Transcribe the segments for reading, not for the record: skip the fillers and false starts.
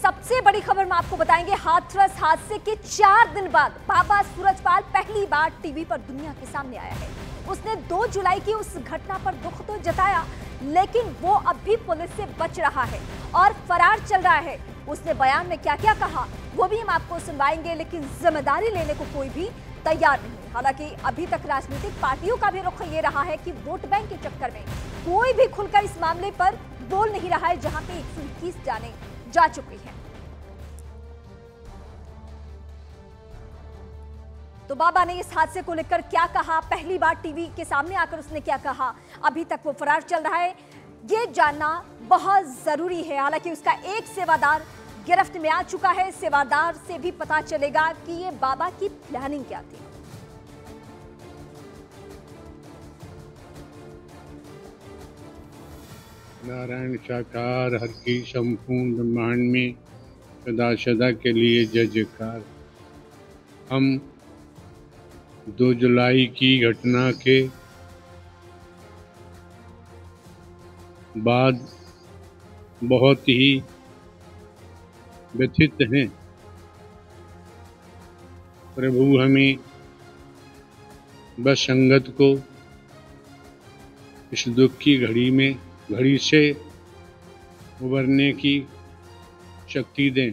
सबसे बड़ी खबर में आपको बताएंगे, हाथरस हादसे के 4 दिन बाद बाबा सूरजपाल पहली बार टीवी पर दुनिया के सामने आया है। उसने 2 जुलाई की उस घटना पर दुख तो जताया, लेकिन वो अब भी पुलिस से बच रहा है और फरार चल रहा है। उसने बयान में क्या क्या कहा वो भी हम आपको सुनवाएंगे, लेकिन जिम्मेदारी लेने को कोई भी तैयार नहीं। हालांकि अभी तक राजनीतिक पार्टियों का भी रुख ये रहा है कि वोट बैंक के चक्कर में कोई भी खुलकर इस मामले पर बोल नहीं रहा है, जहां पे 121 जाने जा चुकी है। तो बाबा ने इस हादसे को लेकर क्या कहा, पहली बार टीवी के सामने आकर उसने क्या कहा, अभी तक वो फरार चल रहा है, ये जानना बहुत जरूरी है। हालांकि उसका एक सेवादार गिरफ्त में आ चुका है। सेवादार से भी पता चलेगा कि ये बाबा की प्लानिंग क्या थी। नारायण साकार हर की संपूर्ण ब्रह्मांड में सदा सदा के लिए जय जयकार। हम 2 जुलाई की घटना के बाद बहुत ही व्यथित हैं। प्रभु हमें बस संगत को इस दुख की घड़ी से उबरने की शक्ति दें।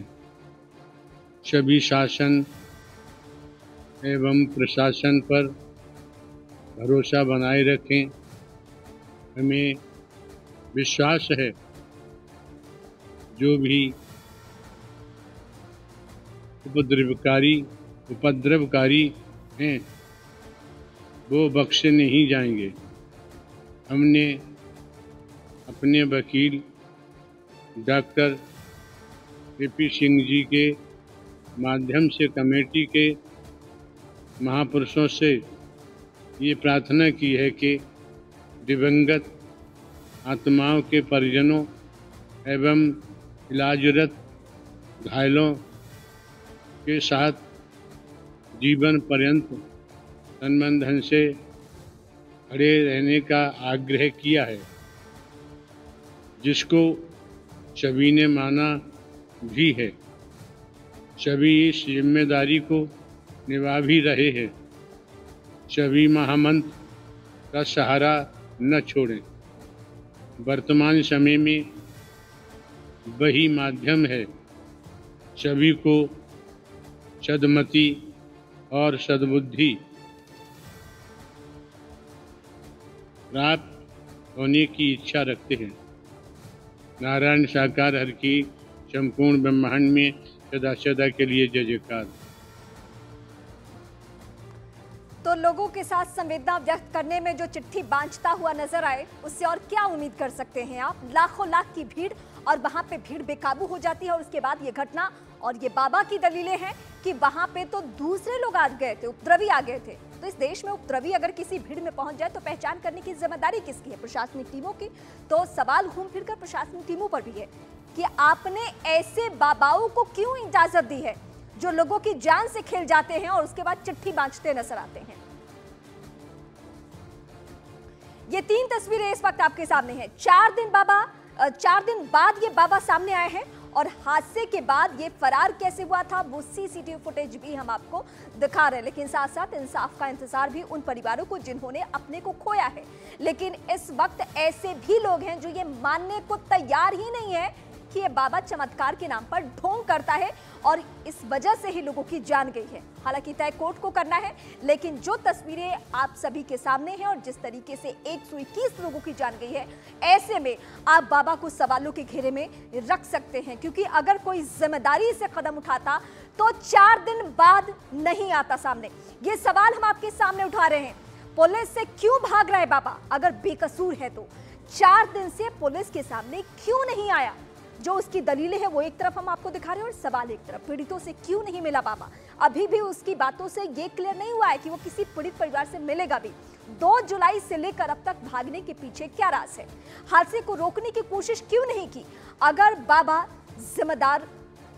सभी शासन एवं प्रशासन पर भरोसा बनाए रखें। हमें विश्वास है जो भी उपद्रवकारी हैं वो बख्शे नहीं जाएंगे। हमने अपने वकील डॉक्टर ए.पी. सिंह जी के माध्यम से कमेटी के महापुरुषों से ये प्रार्थना की है कि दिवंगत आत्माओं के परिजनों एवं इलाजरत घायलों के साथ जीवन पर्यंत तन से खड़े रहने का आग्रह किया है, जिसको सभी ने माना भी है। सभी इस जिम्मेदारी को निभा भी रहे हैं। सभी महामंत्र का सहारा न छोड़ें। वर्तमान समय में वही माध्यम है सभी को सद्मति और सद्बुद्धि प्राप्त होने की इच्छा रखते हैं। नारायण साकार हर की संपूर्ण ब्रह्मांड में सदा सदा के लिए जय जयकार। तो लोगों के साथ संवेदना व्यक्त करने में जो चिट्ठी बांटता हुआ नजर आए, उससे और क्या उम्मीद कर सकते हैं आप। लाखों लाख की भीड़ और वहां पे भीड़ बेकाबू हो जाती है और उसके बाद ये घटना और ये बाबा की दलीलें हैं कि वहां पे तो दूसरे लोग आ गए थे, उपद्रवी आ गए थे। तो इस देश में उपद्रवी अगर किसी भीड़ में पहुंच जाए तो पहचान करने की जिम्मेदारी किसकी है? प्रशासनिक टीमों की। तो सवाल घूम फिर कर प्रशासनिक टीमों पर भी है कि आपने ऐसे बाबाओं को क्यों इजाजत दी है जो लोगों की जान से खेल जाते हैं और उसके बाद चिट्ठी बांटते नजर आते हैं। ये 3 तस्वीरें इस वक्त आपके सामने हैं। 4 दिन बाद ये बाबा सामने आए हैं और हादसे के बाद ये फरार कैसे हुआ था वो सीसीटीवी फुटेज भी हम आपको दिखा रहे हैं। लेकिन साथ साथ इंसाफ का इंतजार भी उन परिवारों को जिन्होंने अपने को खोया है। लेकिन इस वक्त ऐसे भी लोग हैं जो ये मानने को तैयार ही नहीं है कि ये बाबा चमत्कार के नाम पर ढोंग करता है और इस वजह से ही लोगों की जान गई है। हालांकि तय कोर्ट को करना है, लेकिन जो तस्वीरें आप सभी के सामने हैं और जिस तरीके से 121 लोगों की जान गई है, ऐसे में आप बाबा को सवालों के घेरे में रख सकते हैं। क्योंकि अगर कोई जिम्मेदारी से कदम उठाता तो 4 दिन बाद नहीं आता सामने। ये सवाल हम आपके सामने उठा रहे हैं। पुलिस से क्यों भाग रहा है बाबा? अगर बेकसूर है तो 4 दिन से पुलिस के सामने क्यों नहीं आया? जो उसकी दलीलें हैं वो एक तरफ हम आपको दिखा रहे हैं और सवाल एक तरफ, पीड़ितों से क्यों नहीं मिला बाबा? अभी भी उसकी बातों से ये क्लियर नहीं हुआ है कि वो किसी पीड़ित परिवार से मिलेगा भी। 2 जुलाई से लेकर अब तक भागने के पीछे क्या राज है? हादसे को रोकने की कोशिश क्यों नहीं की? अगर बाबा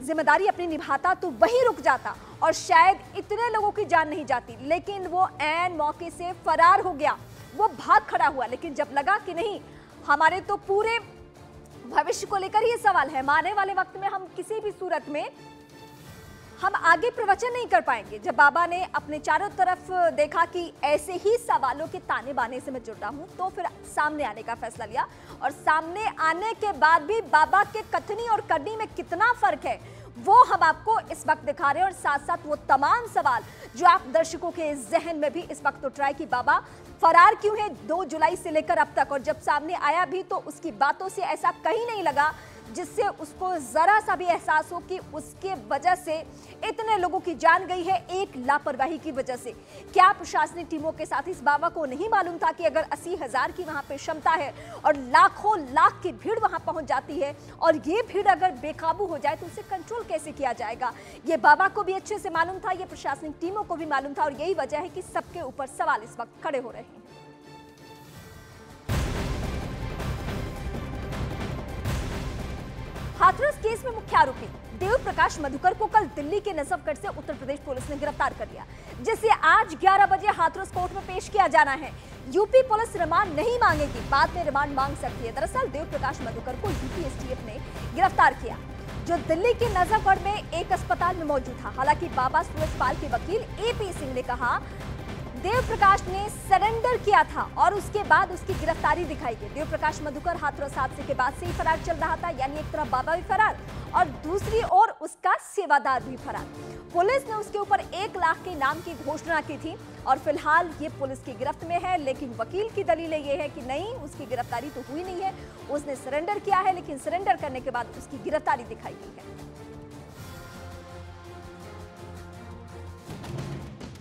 जिम्मेदारी अपनी निभाता तो वहीं रुक जाता और शायद इतने लोगों की जान नहीं जाती। लेकिन वो ऐन मौके से फरार हो गया, वो भाग खड़ा हुआ। लेकिन जब लगा कि नहीं, हमारे तो पूरे भविष्य को लेकर ये सवाल है। आने वाले वक्त में हम किसी भी सूरत में हम आगे प्रवचन नहीं कर पाएंगे। जब बाबा ने अपने चारों तरफ देखा कि ऐसे ही सवालों के ताने बाने से मैं जुड़ रहा हूं, तो फिर सामने आने का फैसला लिया। और सामने आने के बाद भी बाबा के कथनी और करनी में कितना फर्क है वो हम आपको इस वक्त दिखा रहे हैं। और साथ साथ वो तमाम सवाल जो आप दर्शकों के जहन में भी इस वक्त उठ रहा है कि बाबा फरार क्यों है 2 जुलाई से लेकर अब तक, और जब सामने आया भी तो उसकी बातों से ऐसा कहीं नहीं लगा जिससे उसको जरा सा भी एहसास हो कि उसके वजह से इतने लोगों की जान गई है एक लापरवाही की वजह से। क्या प्रशासनिक टीमों के साथ इस बाबा को नहीं मालूम था कि अगर 80,000 की वहां पे क्षमता है और लाखों लाख की भीड़ वहां पहुंच जाती है और ये भीड़ अगर बेकाबू हो जाए तो उसे कंट्रोल कैसे किया जाएगा? ये बाबा को भी अच्छे से मालूम था, ये प्रशासनिक टीमों को भी मालूम था, और यही वजह है कि सबके ऊपर सवाल इस वक्त खड़े हो रहे हैं। हाथरस केस में मुख्य आरोपी देव प्रकाश मधुकर को कल दिल्ली के नजफगढ़ से उत्तर प्रदेश पुलिस ने गिरफ्तार कर लिया, जिसे आज 11 बजे हाथरस कोर्ट में पेश किया जाना है। यूपी पुलिस रिमांड नहीं मांगेगी, बाद में रिमांड मांग सकती है। दरअसल देव प्रकाश मधुकर को यूपी एसटीएफ ने गिरफ्तार किया, जो दिल्ली के नजफगढ़ में एक अस्पताल में मौजूद था। हालांकि बाबा सूरजपाल के वकील एपी सिंह ने कहा देव प्रकाश ने सरेंडर किया था और उसके बाद उसकी गिरफ्तारी दिखाई गई। देव प्रकाश मधुकर हाथरस हादसे के बाद से ही फरार चल रहा था, यानी एक तरफ बाबा भी फरार और दूसरी ओर उसका सेवादार भी फरार। पुलिस ने उसके ऊपर 1 लाख के इनाम की घोषणा की थी और फिलहाल ये पुलिस की गिरफ्त में है। लेकिन वकील की दलीलें ये है कि नहीं, उसकी गिरफ्तारी तो हुई नहीं है, उसने सरेंडर किया है, लेकिन सरेंडर करने के बाद उसकी गिरफ्तारी दिखाई गई है।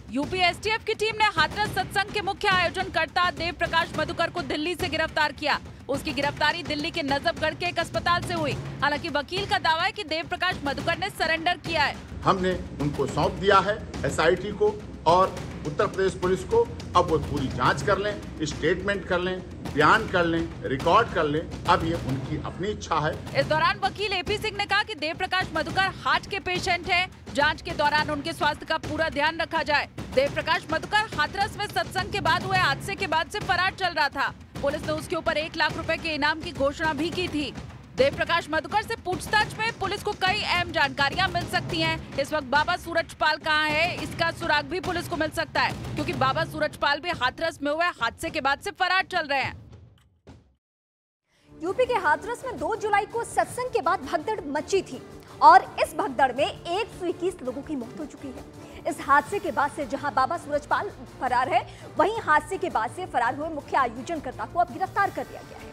यूपी एसटीएफ की टीम ने हाथरस सत्संग के मुख्य आयोजनकर्ता देव प्रकाश मधुकर को दिल्ली से गिरफ्तार किया। उसकी गिरफ्तारी दिल्ली के नजफगढ़ के एक अस्पताल से हुई। हालांकि वकील का दावा है कि देव प्रकाश मधुकर ने सरेंडर किया है। हमने उनको सौंप दिया है एसआईटी को और उत्तर प्रदेश पुलिस को। अब वो पूरी जांच कर लें, स्टेटमेंट कर लें, बयान कर लें, रिकॉर्ड कर लें। अब ये उनकी अपनी इच्छा है। इस दौरान वकील एपी सिंह ने कहा कि देव प्रकाश मधुकर हार्ट के पेशेंट हैं। जांच के दौरान उनके स्वास्थ्य का पूरा ध्यान रखा जाए। देव प्रकाश मधुकर हाथरस में सत्संग के बाद हुए हादसे के बाद से फरार चल रहा था। पुलिस ने उसके ऊपर 1 लाख रुपए के इनाम की घोषणा भी की थी। देव प्रकाश मधुकर से पूछताछ में पुलिस को कई अहम जानकारियां मिल सकती हैं। इस वक्त बाबा सूरजपाल कहां है, इसका सुराग भी पुलिस को मिल सकता है, क्योंकि बाबा सूरजपाल भी हाथरस में हुए हादसे के बाद से फरार चल रहे हैं। यूपी के हाथरस में 2 जुलाई को सत्संग के बाद भगदड़ मची थी और इस भगदड़ में 121 लोगों की मौत हो चुकी है। इस हादसे के बाद से जहां बाबा सूरजपाल फरार है, वहीं हादसे के बाद से फरार हुए मुख्य आयोजनकर्ता को अब गिरफ्तार कर लिया गया है।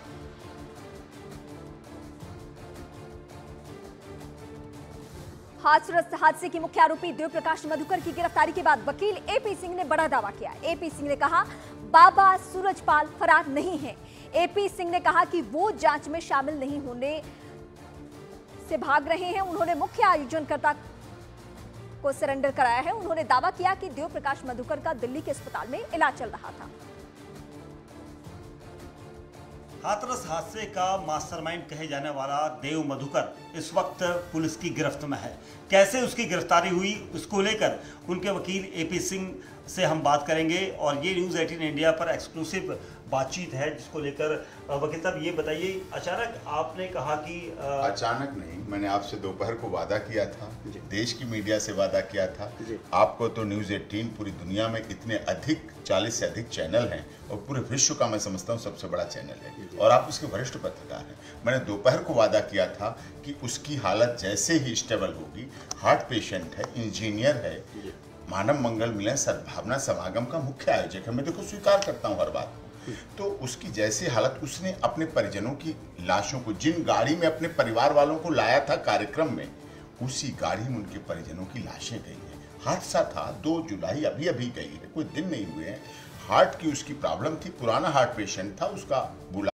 हाथरस हादसे के मुख्य आरोपी देव प्रकाश मधुकर की गिरफ्तारी के बाद वकील एपी सिंह ने बड़ा दावा किया। एपी सिंह ने कहा बाबा सूरजपाल फरार नहीं है। एपी सिंह ने कहा कि वो जांच में शामिल नहीं होने से भाग रहे हैं। उन्होंने मुख्य आयोजनकर्ता को सरेंडर कराया है। उन्होंने दावा किया कि देव प्रकाश मधुकर का दिल्ली के अस्पताल में इलाज चल रहा था। हाथरस हादसे का मास्टरमाइंड कहे जाने वाला देव मधुकर इस वक्त पुलिस की गिरफ्त में है। कैसे उसकी गिरफ्तारी हुई, उसको लेकर उनके वकील एपी सिंह से हम बात करेंगे और ये न्यूज़ 18 इंडिया पर एक्सक्लूसिव बातचीत है, जिसको लेकर वकील साहब ये बताइए, अचानक आपने कहा कि अचानक नहीं, मैंने आपसे दोपहर को वादा किया था, देश की मीडिया से वादा किया था। आपको तो न्यूज़ 18 पूरी दुनिया में इतने अधिक 40 से अधिक चैनल हैं और पूरे विश्व का मैं समझता हूँ सबसे बड़ा चैनल है और आप उसके वरिष्ठ पत्रकार हैं। मैंने दोपहर को वादा किया था कि उसकी हालत जैसे ही स्टेबल होगी, हार्ट पेशेंट है, इंजीनियर है, मानव मंगल मिलन सद्भावना समागम का मुख्य आयोजक है, मैं देखो स्वीकार करता हूँ हर बात को। तो उसकी जैसी हालत, उसने अपने परिजनों की लाशों को, जिन गाड़ी में अपने परिवार वालों को लाया था कार्यक्रम में, उसी गाड़ी में उनके परिजनों की लाशें गई हैं। हादसा था 2 जुलाई, अभी अभी गई है, कोई दिन नहीं हुए हैं। हार्ट की उसकी प्रॉब्लम थी, पुराना हार्ट पेशेंट था, उसका बुला